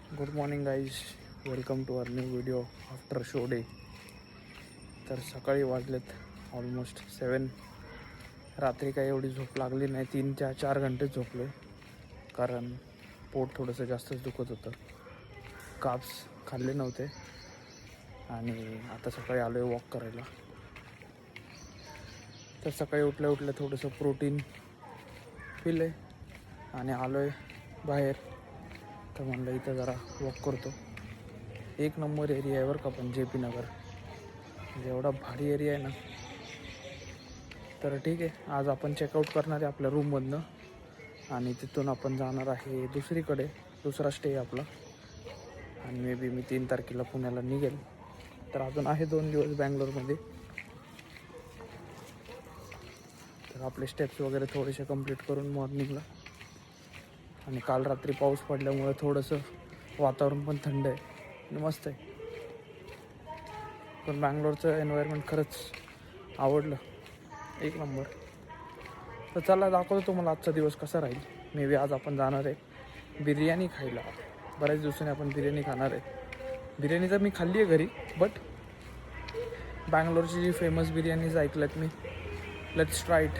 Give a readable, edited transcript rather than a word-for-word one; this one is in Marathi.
Good morning guys, welcome to our new video after show day. तर सकाळी वाजलेत ऑलमोस्ट 7. रात्री काही एवढी झोप लागली नाही, 3-4 घंटेच झोपलो कारण पोट थोडंसं जास्तच दुखत होतं. काप्स खाल्ले नव्हते आणि आता सकाळी आलो आहे वॉक करायला. तर सकाळी उठल्या उठल्या थोडंसं प्रोटीन पिले आणि आलो आहे बाहेर. तर म्हणलं इथं जरा वॉक करतो. एक नंबर एरिया आहे बरं का, पण JP नगर म्हणजे एवढा भारी एरिया आहे ना. तर ठीक आहे, आज आपण चेकआउट करणार आहे आपल्या रूममधनं आणि तिथून आपण जाणार आहे दुसरीकडे. दुसरा स्टे आपला आणि मे बी मी 3 तारखेला पुण्याला निघेल. तर अजून आहे 2 दिवस बँगलोरमध्ये. तर आपले स्टेप्स वगैरे थोडेसे कंप्लीट करून मॉर्निंगला. आणि काल रात्री पाऊस पडल्यामुळे थोडंसं वातावरण पण थंड आहे आणि मस्त आहे. पण बँगलोरचं एन्व्हायरमेंट खरंच आवडलं, एक नंबर. तर चला दाखवतो तुम्हाला आजचा दिवस कसा राहील. मे बी आज आपण जाणार आहे बिर्याणी खायला. बऱ्याच दिवसांनी आपण बिर्याणी खाणार आहे. बिर्याणी तर मी खाल्ली आहे घरी, बट बँगलोरची जी फेमस बिर्याणीज ऐकल्यात मी. Let's try it.